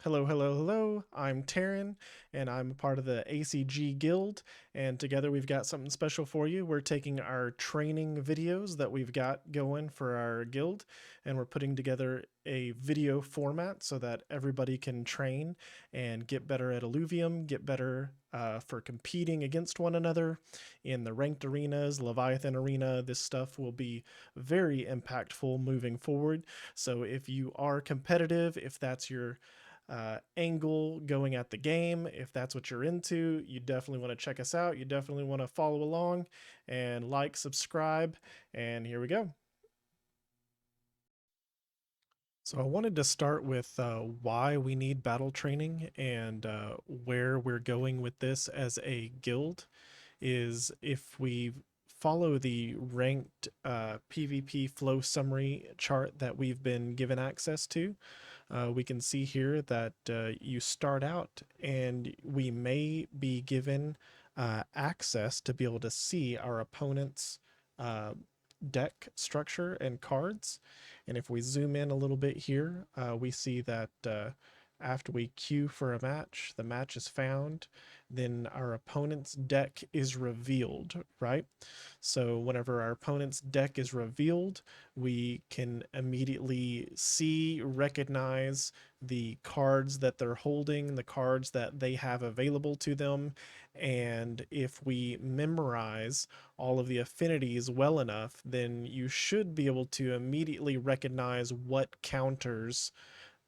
Hello. I'm Terran, and I'm a part of the ACG Guild. And together we've got something special for you. We're taking our training videos that we've got going for our guild, and we're putting together a video format so that everybody can train and get better at Illuvium, get better for competing against one another in the ranked arenas, Leviathan arena. This stuff will be very impactful moving forward. So if you are competitive, if that's your angle going at the game, if that's what you're into, you definitely want to check us out. You definitely want to follow along and like, subscribe, and here we go. So I wanted to start with why we need battle training and where we're going with this as a guild. Is if we follow the ranked PvP flow summary chart that we've been given access to, we can see here that you start out and we may be given access to be able to see our opponent's deck structure and cards. And if we zoom in a little bit here, we see that after we queue for a match, the match is found, then our opponent's deck is revealed, right? So whenever our opponent's deck is revealed, we can immediately see, recognize the cards that they're holding, the cards that they have available to them. And if we memorize all of the affinities well enough, then you should be able to immediately recognize what counters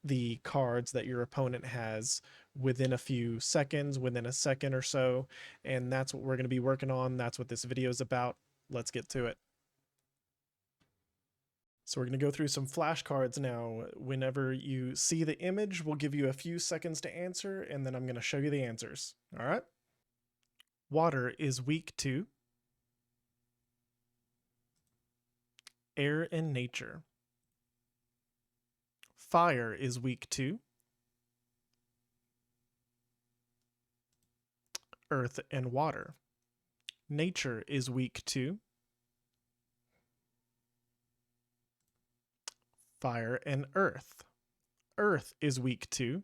the cards that your opponent has within a few seconds, within a second or so. And that's what we're going to be working on. That's what this video is about. Let's get to it. So we're going to go through some flashcards now. Whenever you see the image, we'll give you a few seconds to answer, and then I'm going to show you the answers. All right? Water is weak to air and nature. Fire is weak to earth and water. Nature is weak to fire and earth. Earth is weak to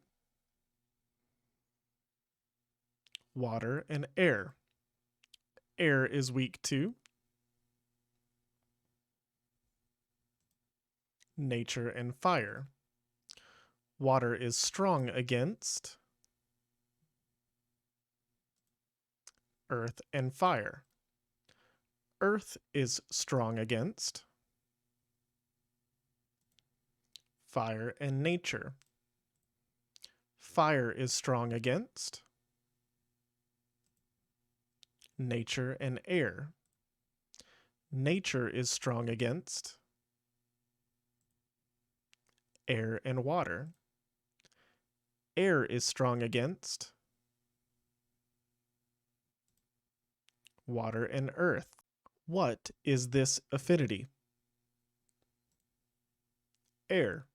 water and air. Air is weak to nature and fire. Water is strong against earth and fire. Earth is strong against fire and nature. Fire is strong against nature and air. Nature is strong against air and water. Air is strong against water and earth. What is this affinity? Air.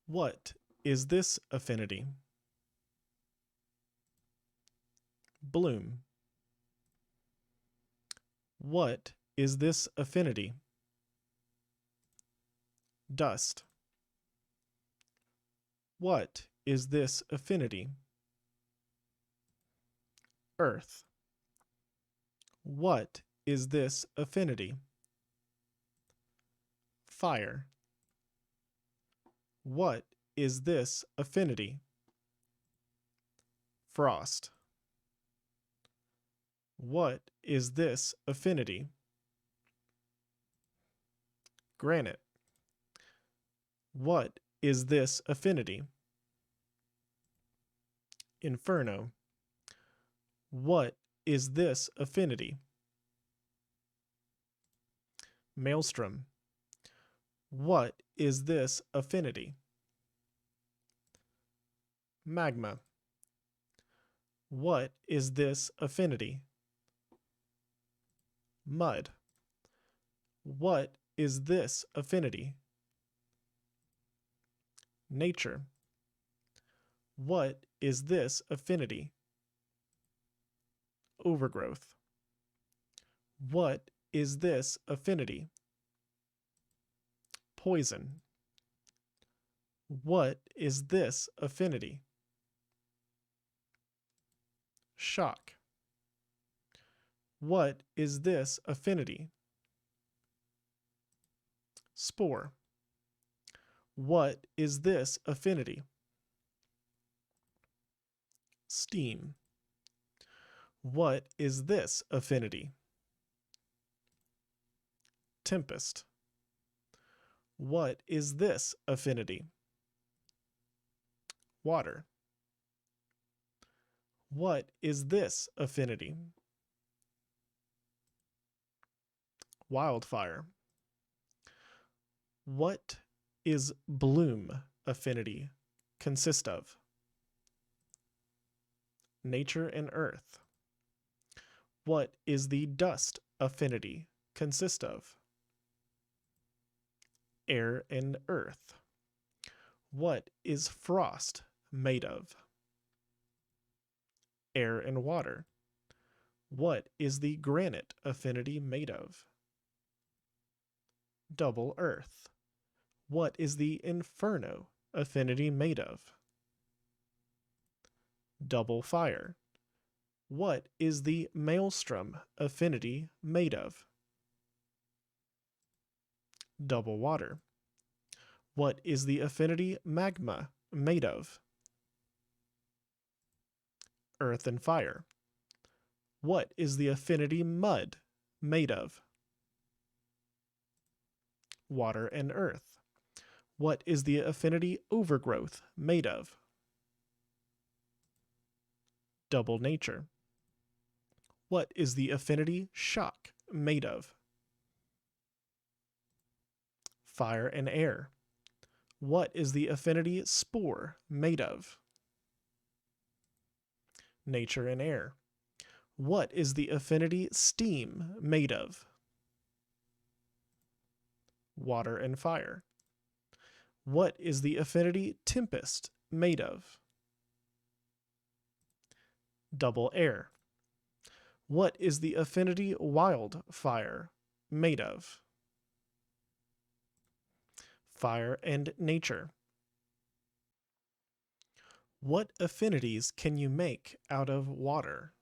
What is this affinity? Bloom. What is this affinity? Dust. What is this affinity? Earth. What is this affinity? Fire. What is this affinity? Frost. What is this affinity? Granite. What is this affinity? Inferno. What is this affinity? Maelstrom. What is this affinity? Magma. What is this affinity? Mud. What is this affinity? Nature. What is this affinity? Overgrowth. What is this affinity? Poison. What is this affinity? Shock. What is this affinity? Spore. What is this affinity? Steam. What is this affinity? Tempest. What is this affinity? Water. What is this affinity? Wildfire. What is bloom affinity consist of? Nature and earth. What is the dust affinity consist of? Air and earth. What is frost made of? Air and water. What is the granite affinity made of? Double earth. What is the inferno affinity made of? Double fire. What is the maelstrom affinity made of? Double water. What is the affinity magma made of? Earth and fire. What is the affinity mud made of? Water and earth. What is the affinity overgrowth made of? Double nature. What is the affinity shock made of? Fire and air. What is the affinity spore made of? Nature and air. What is the affinity steam made of? Water and fire. What is the affinity tempest made of? Double air. What is the affinity wildfire made of? Fire and nature. What affinities can you make out of water?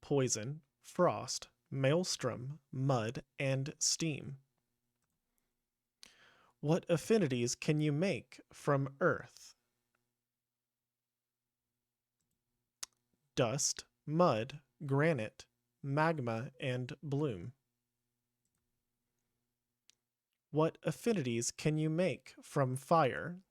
Poison, frost, maelstrom, mud, and steam. What affinities can you make from earth? Dust, mud, granite, magma, and bloom. What affinities can you make from fire?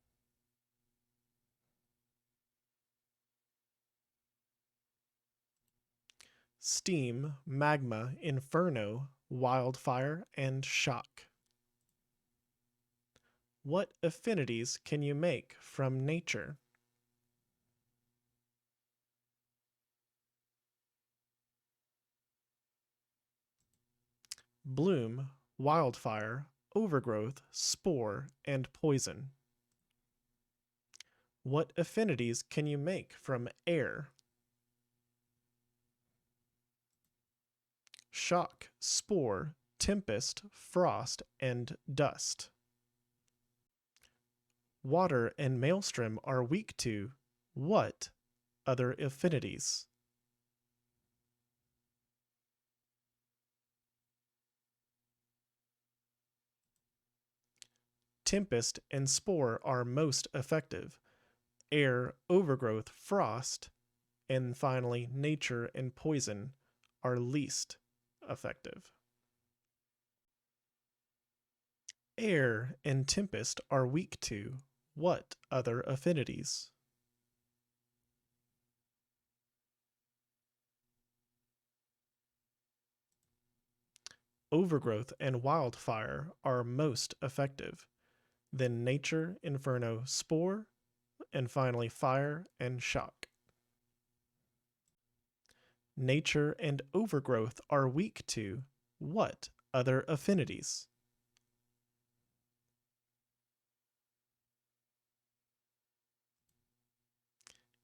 Steam, magma, inferno, wildfire, and shock. What affinities can you make from nature? Bloom, wildfire, overgrowth, spore, and poison. What affinities can you make from air? Shock, spore, tempest, frost, and dust. Water and maelstrom are weak to what other affinities? Tempest and spore are most effective. Air, overgrowth, frost, and finally nature and poison are least effective. Air and tempest are weak to what other affinities? Overgrowth and wildfire are most effective. Then nature, inferno, spore, and finally fire and shock. Nature and overgrowth are weak to what other affinities?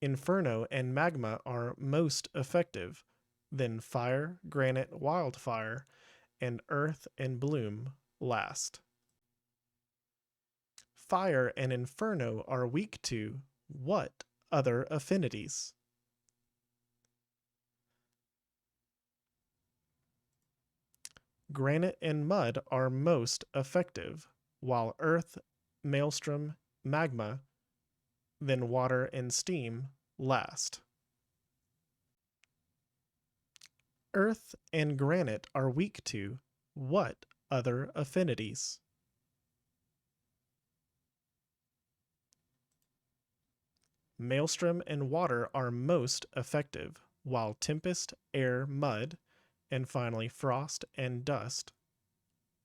Inferno and magma are most effective. Then fire, granite, wildfire, and earth and bloom last. fire and inferno are weak to what other affinities? Granite and mud are most effective, while earth, maelstrom, magma, then water and steam last. Earth and granite are weak to what other affinities? Maelstrom and water are most effective, while tempest, air, mud, and finally frost and dust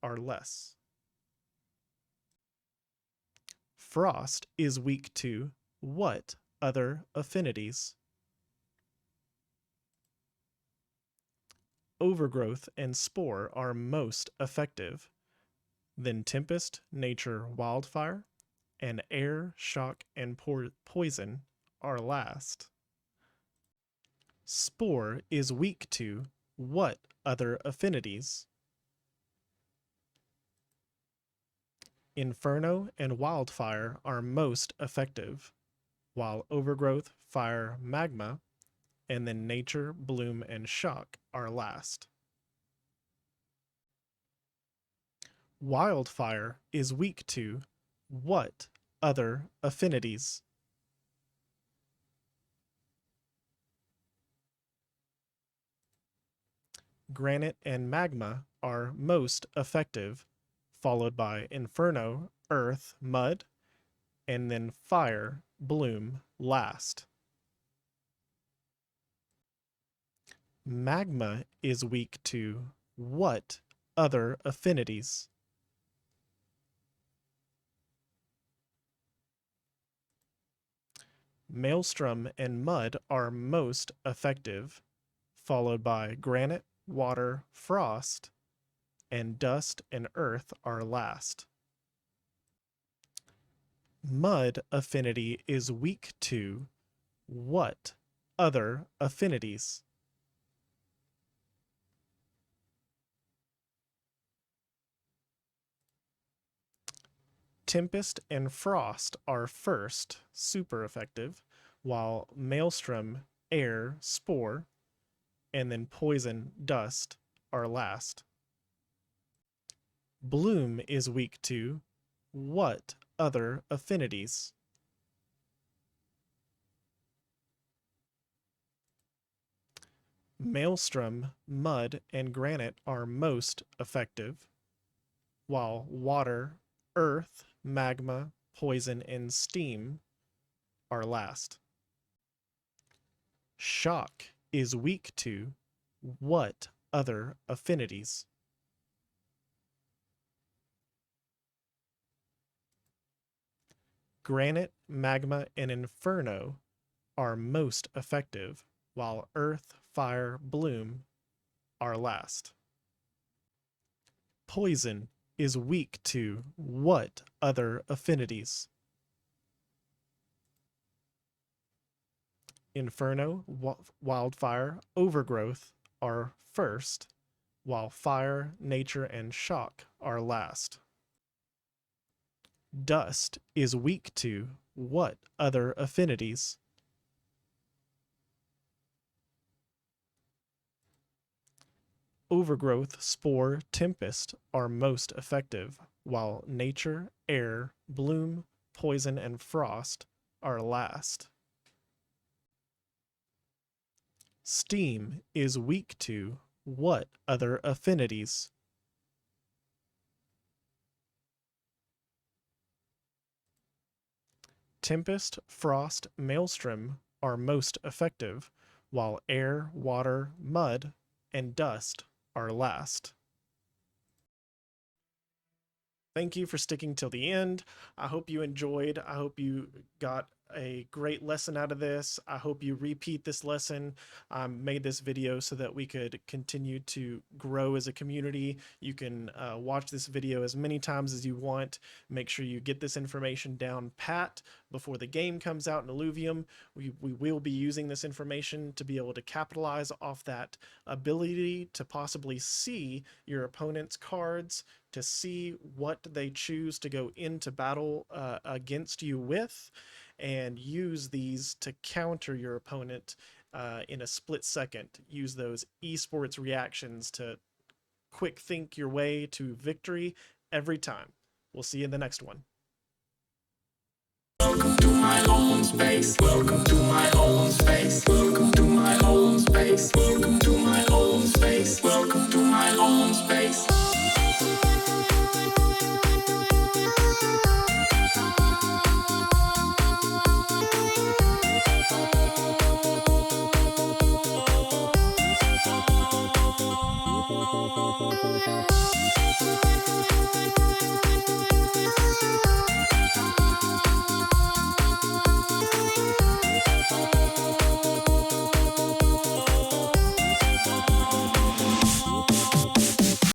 are less. Frost is weak to what other affinities? Overgrowth and spore are most effective, then tempest, nature, wildfire, and air, shock, and poison are last. Spore is weak to what other affinities? Inferno and wildfire are most effective, while overgrowth, fire, magma, and then nature, bloom, and shock are last. Wildfire is weak to what other affinities? Granite and magma are most effective, followed by inferno, earth, mud, and then fire, bloom last. Magma is weak to what other affinities? Maelstrom and mud are most effective, followed by granite, water, frost, and dust and earth are last. Mud affinity is weak to what other affinities? Tempest and frost are first, super effective, while maelstrom, air, spore, and then poison, dust are last. Bloom is weak to what other affinities? Maelstrom, mud, and granite are most effective, while water, earth, magma, poison, and steam are last. Shock is weak to what other affinities? Granite, magma, and inferno are most effective, while earth, fire, bloom are last. Poison is weak to what other affinities? Inferno, wildfire, overgrowth are first, while fire, nature, and shock are last. Dust is weak to what other affinities? Overgrowth, spore, tempest are most effective, while nature, air, bloom, poison, and frost are last. Steam is weak to what other affinities? Tempest, frost, maelstrom are most effective, while air, water, mud, and dust are last. Thank you for sticking till the end. I hope you enjoyed. I hope you got a great lesson out of this. I hope you repeat this lesson. I made this video so that we could continue to grow as a community. You can watch this video as many times as you want. Make sure you get this information down pat before the game comes out in Illuvium. We will be using this information to be able to capitalize off that ability to possibly see your opponent's cards, to see what they choose to go into battle against you with, and use these to counter your opponent in a split second. Use those esports reactions to quick think your way to victory every time. We'll see you in the next one. Welcome to my own space. Welcome to my own space. Welcome to my own space. Welcome to my own space. Welcome to my own space.